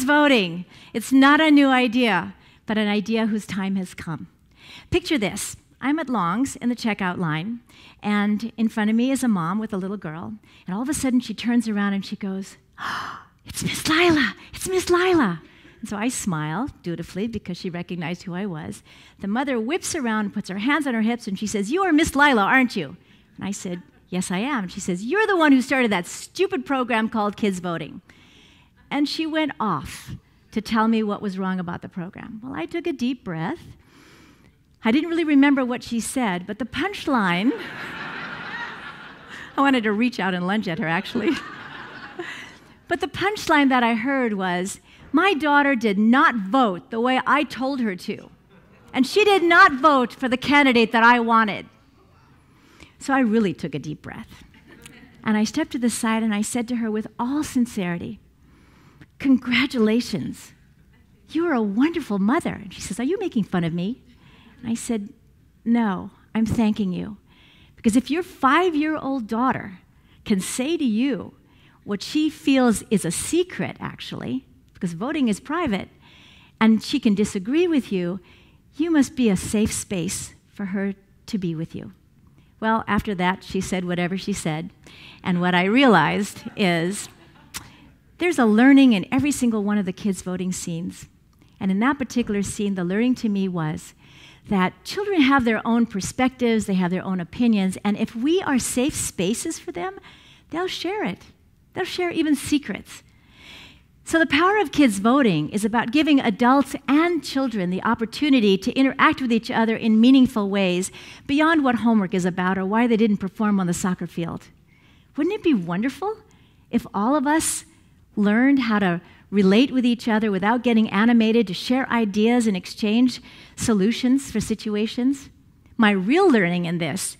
kids voting. It's not a new idea, but an idea whose time has come. Picture this. I'm at Long's in the checkout line, and in front of me is a mom with a little girl, and all of a sudden she turns around and she goes, "Oh, it's Miss Lyla! It's Miss Lyla!" And so I smile dutifully because she recognized who I was. The mother whips around, puts her hands on her hips, and she says, "You are Miss Lyla, aren't you?" And I said, "Yes, I am." She says, "You're the one who started that stupid program called Kids Voting." And she went off to tell me what was wrong about the program. Well, I took a deep breath. I didn't really remember what she said, but the punchline, I wanted to reach out and lunge at her, actually. But the punchline that I heard was, my daughter did not vote the way I told her to, and she did not vote for the candidate that I wanted. So I really took a deep breath. And I stepped to the side and I said to her with all sincerity, "Congratulations. You are a wonderful mother." And she says, "Are you making fun of me?" And I said, "No, I'm thanking you. Because if your 5-year-old daughter can say to you what she feels is a secret, actually, because voting is private, and she can disagree with you, you must be a safe space for her to be with you." Well, after that, she said whatever she said. And what I realized is there's a learning in every single one of the kids' voting scenes. And in that particular scene, the learning to me was that children have their own perspectives, they have their own opinions, and if we are safe spaces for them, they'll share it. They'll share even secrets. So the power of kids voting is about giving adults and children the opportunity to interact with each other in meaningful ways beyond what homework is about or why they didn't perform on the soccer field. Wouldn't it be wonderful if all of us learned how to relate with each other without getting animated, to share ideas and exchange solutions for situations? My real learning in this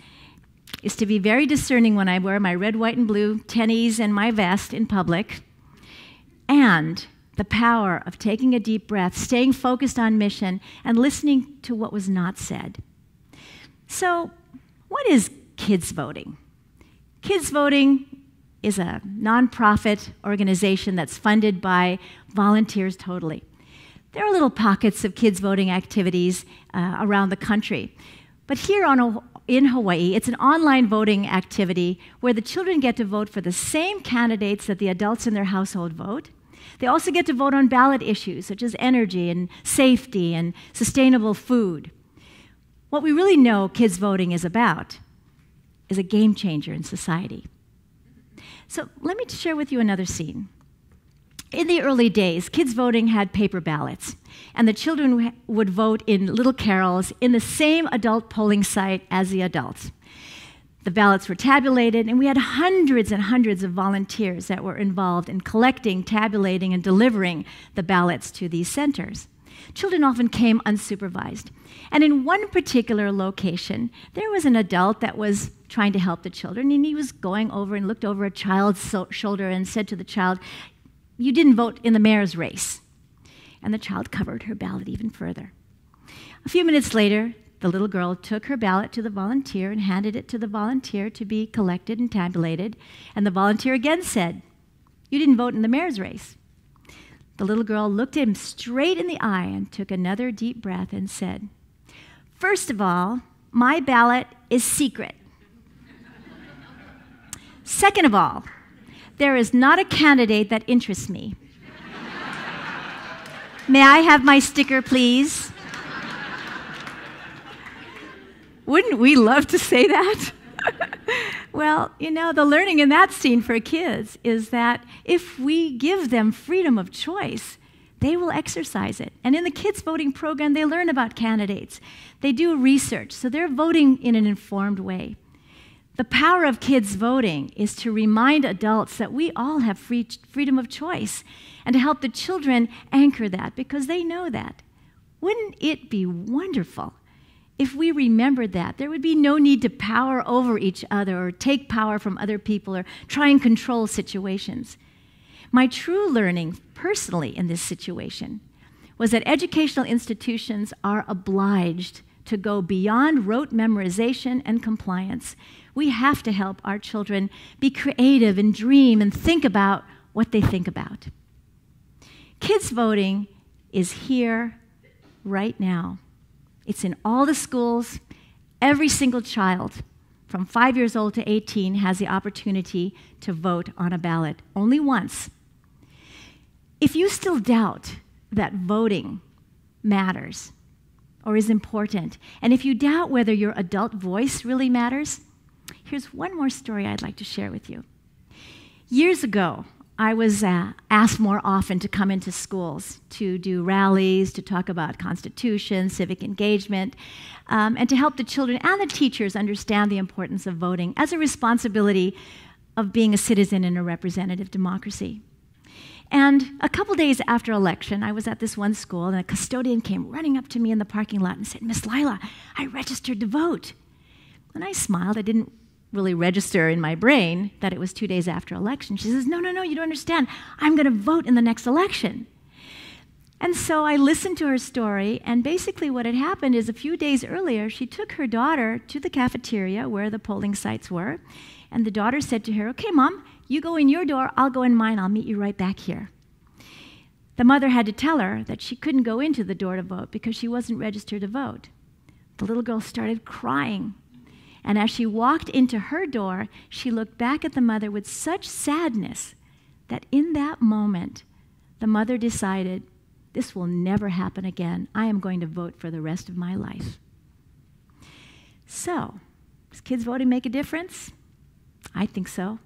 is to be very discerning when I wear my red, white, and blue tennies and my vest in public, and the power of taking a deep breath, staying focused on mission, and listening to what was not said. So, what is kids voting? Kids voting is a nonprofit organization that's funded by volunteers totally. There are little pockets of kids voting activities around the country. But here in Hawaii, it's an online voting activity where the children get to vote for the same candidates that the adults in their household vote. They also get to vote on ballot issues such as energy and safety and sustainable food. What we really know kids voting is about is a game changer in society. So let me share with you another scene. In the early days, kids voting had paper ballots, and the children would vote in little carols in the same adult polling site as the adults. The ballots were tabulated, and we had hundreds and hundreds of volunteers that were involved in collecting, tabulating, and delivering the ballots to these centers. Children often came unsupervised. And in one particular location, there was an adult that was trying to help the children, and he was going over and looked over a child's shoulder and said to the child, "You didn't vote in the mayor's race." And the child covered her ballot even further. A few minutes later, the little girl took her ballot to the volunteer and handed it to the volunteer to be collected and tabulated. And the volunteer again said, "You didn't vote in the mayor's race." The little girl looked him straight in the eye and took another deep breath and said, "First of all, my ballot is secret. Second of all, there is not a candidate that interests me. May I have my sticker, please?" Wouldn't we love to say that? Well, you know, the learning in that scene for kids is that if we give them freedom of choice, they will exercise it. And in the kids' voting program, they learn about candidates. They do research, so they're voting in an informed way. The power of kids voting is to remind adults that we all have freedom of choice and to help the children anchor that because they know that. Wouldn't it be wonderful if we remembered that? There would be no need to power over each other or take power from other people or try and control situations. My true learning personally in this situation was that educational institutions are obliged to go beyond rote memorization and compliance. We have to help our children be creative and dream and think about what they think about. Kids voting is here right now. It's in all the schools. Every single child from 5 years old to 18 has the opportunity to vote on a ballot, only once. If you still doubt that voting matters or is important, and if you doubt whether your adult voice really matters, here's one more story I'd like to share with you. Years ago, I was asked more often to come into schools to do rallies, to talk about Constitution, civic engagement, and to help the children and the teachers understand the importance of voting as a responsibility of being a citizen in a representative democracy. And a couple days after election, I was at this one school, and a custodian came running up to me in the parking lot and said, "Miss Lyla, I registered to vote." And I smiled. I didn't really register in my brain that it was 2 days after election. She says, no, you don't understand. I'm going to vote in the next election. And so I listened to her story, and basically what had happened is a few days earlier, she took her daughter to the cafeteria where the polling sites were, and the daughter said to her, "Okay, Mom, you go in your door, I'll go in mine, I'll meet you right back here." The mother had to tell her that she couldn't go into the door to vote because she wasn't registered to vote. The little girl started crying. And as she walked into her door, she looked back at the mother with such sadness that in that moment, the mother decided, this will never happen again. I am going to vote for the rest of my life. So, does kids voting make a difference? I think so.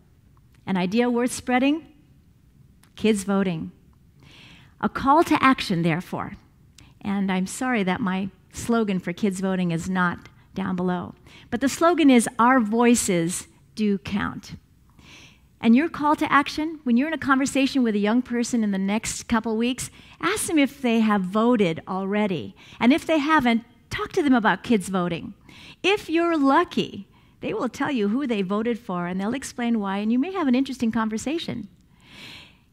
An idea worth spreading? Kids voting. A call to action, therefore. And I'm sorry that my slogan for kids voting is not down below. But the slogan is, our voices do count. And your call to action, when you're in a conversation with a young person in the next couple weeks, ask them if they have voted already. And if they haven't, talk to them about kids voting. If you're lucky, they will tell you who they voted for, and they'll explain why, and you may have an interesting conversation.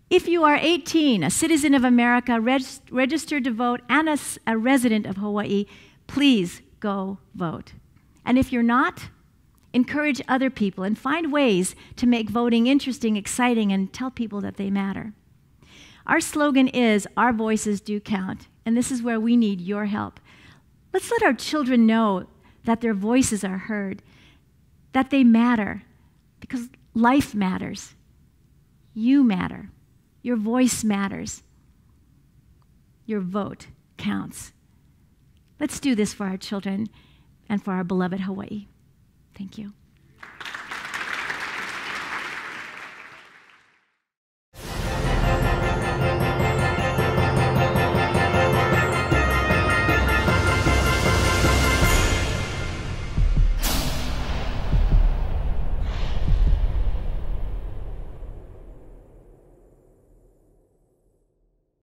If you are 18, a citizen of America, registered to vote, and a resident of Hawaii, please go vote. And if you're not, encourage other people and find ways to make voting interesting, exciting, and tell people that they matter. Our slogan is, our voices do count, and this is where we need your help. Let's let our children know that their voices are heard, that they matter, because life matters. You matter. Your voice matters. Your vote counts. Let's do this for our children and for our beloved Hawaii. Thank you.